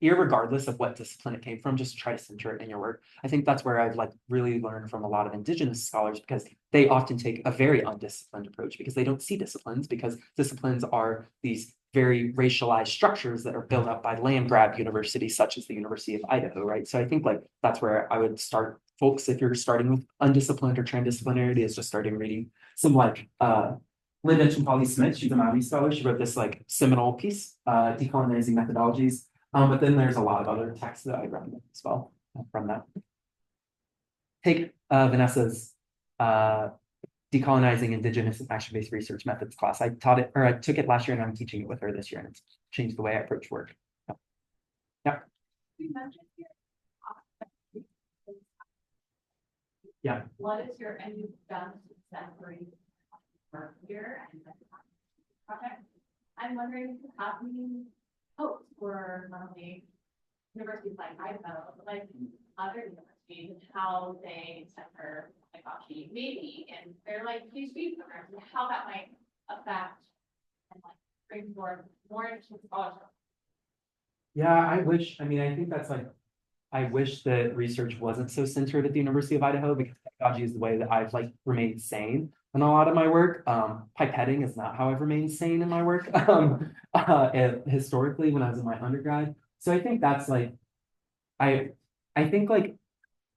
irregardless of what discipline it came from, just try to center it in your work. I think that's where I've really learned from a lot of Indigenous scholars, because they often take a very undisciplined approach because they don't see disciplines, because disciplines are these very racialized structures that are built up by land grab universities such as the University of Idaho, right? So I think that's where I would start folks if you're starting with undisciplined or transdisciplinarity, is just starting reading some Linda Chimpali Smith. She's a Maori scholar. She wrote this seminal piece, Decolonizing Methodologies. But then there's a lot of other texts that I recommend as well from that. Take Vanessa's Decolonizing Indigenous and Action-Based Research Methods class. I taught it, or I took it last year, and I'm teaching it with her this year, and it's changed the way I approach work. Yeah. Yeah. What is your, and you've done exemplary work here and project. I'm wondering, how do you hope for not only universities like Idaho, but like other universities, how they center pedagogy, maybe, and they're PhD programs, and how that might affect and bring forth more interesting scholarship. Yeah, I think that's I wish that research wasn't so centered at the University of Idaho, because pedagogy is the way that I've remained sane in a lot of my work. Pipetting is not how I've remained sane in my work. Historically, when I was in my undergrad. So I think that's I think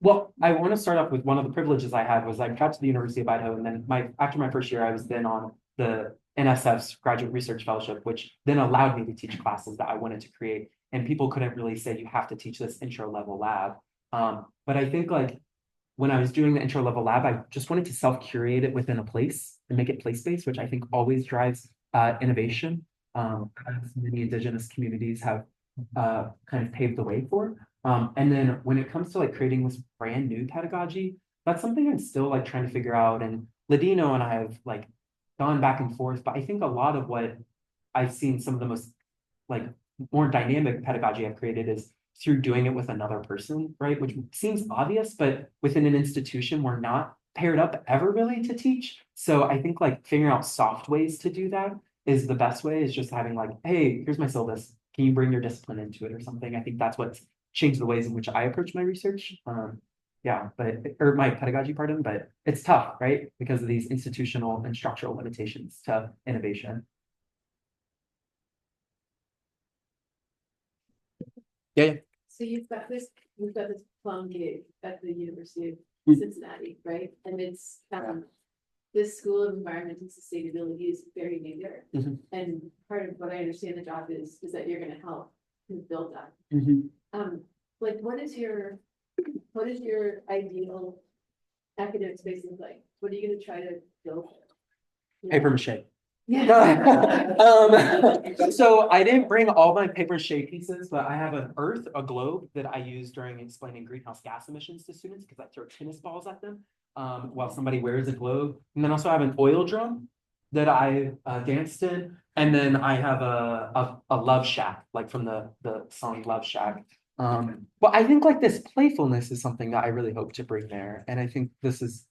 well, I want to start off with one of the privileges I had was I got to the University of Idaho, and then after my first year, I was then on the NSF's Graduate Research Fellowship, which then allowed me to teach classes that I wanted to create. And people couldn't really say you have to teach this intro level lab. But I think when I was doing the intro level lab, I just wanted to self-curate it within a place and make it place-based, which I think always drives innovation, as many Indigenous communities have kind of paved the way for. And then when it comes to creating this brand new pedagogy, that's something I'm still trying to figure out. And Ladino and I have gone back and forth, but I think a lot of what I've seen, some of the most more dynamic pedagogy I've created is through doing it with another person, right? Which seems obvious, but within an institution, we're not paired up ever really to teach. So I think figuring out soft ways to do that is the best way, is just having hey, here's my syllabus. Can you bring your discipline into it or something? I think that's what's changed the ways in which I approach my research. yeah, or my pedagogy, pardon, but it's tough, right? Because of these institutional and structural limitations to innovation. Yeah, yeah. So you've got this plum gig at the University of Mm. Cincinnati, right? And it's, this School of Environment and Sustainability is very new there. Mhm. And part of what I understand the job is that you're gonna help build that. Mhm. Like, what is your ideal academic space look like? What are you gonna try to build? Paper mache. Yeah. So I didn't bring all my paper mache pieces, but I have an earth, a globe that I use during explaining greenhouse gas emissions to students because I throw tennis balls at them while somebody wears a globe. And then also I have an oil drum that I danced in. And then I have a love shack, like from the song Love Shack. But I think like this playfulness is something that I really hope to bring there. And I think this is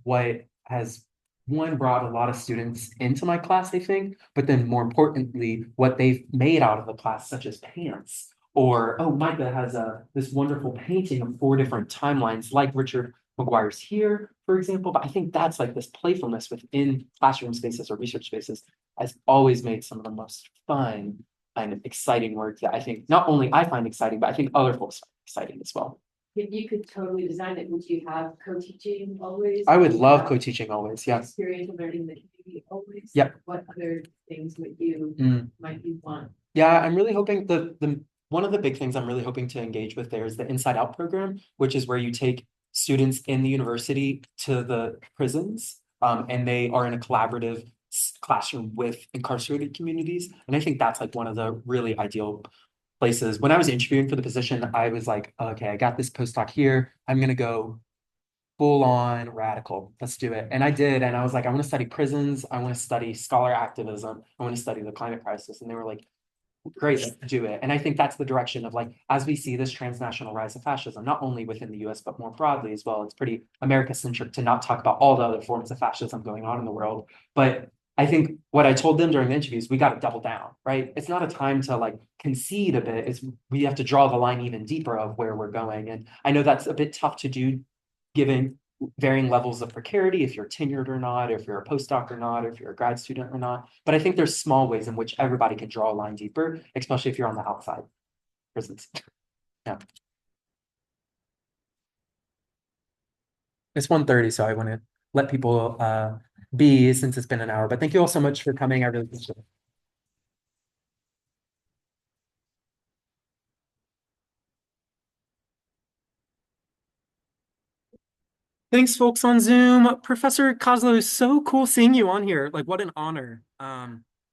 what has one brought a lot of students into my class, I think, but then more importantly, what they've made out of the class, such as pants, or oh, Micah has this wonderful painting of 4 different timelines, like Richard McGuire's here, for example. But I think that's like this playfulness within classroom spaces or research spaces has always made some of the most fun and exciting work that I think not only I find exciting, but I think other folks find exciting as well. If you could totally design it, would you have co-teaching always? I would you love have co-teaching always, yeah. Experiential learning the community always? Yep. What other things would you, might you want? Yeah, I'm really hoping the one of the big things I'm really hoping to engage with there is the Inside Out program, which is where you take students in the university to the prisons, and they are in a collaborative classroom with incarcerated communities. And I think that's like one of the really ideal places. When I was interviewing for the position, I was like, okay, I got this postdoc here. I'm gonna go full on radical. Let's do it. And I did. And I was like, I want to study prisons. I want to study scholar activism. I want to study the climate crisis. And they were like, great, let's do it. And I think that's the direction of like, as we see this transnational rise of fascism, not only within the US, but more broadly as well, it's pretty America-centric to not talk about all the other forms of fascism going on in the world. But I think what I told them during the interviews, we got to double down, right? It's not a time to like concede a bit. It's we have to draw the line even deeper of where we're going. And I know that's a bit tough to do given varying levels of precarity, if you're tenured or not, if you're a postdoc or not, if you're a grad student or not. But I think there's small ways in which everybody can draw a line deeper, especially if you're on the outside prisons. Yeah. It's 1:30, so I want to let people be since it's been an hour. But thank you all so much for coming. I really appreciate it. Thanks, folks on Zoom. Professor Kozlo, is so cool seeing you on here. Like, what an honor.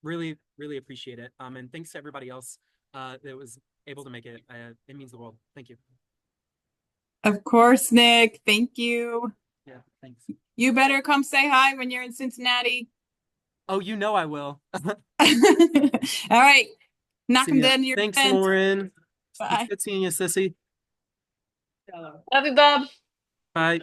Really, really appreciate it. And thanks to everybody else that was able to make it. It means the world. Thank you. Of course, Nick. Thank you. Yeah, thanks. You better come say hi when you're in Cincinnati. Oh, you know I will. All right. Knock See them ya. dead in your Thanks, fence. Lauren. Bye. Good seeing you, Sissy. Love you, Bob. Bye.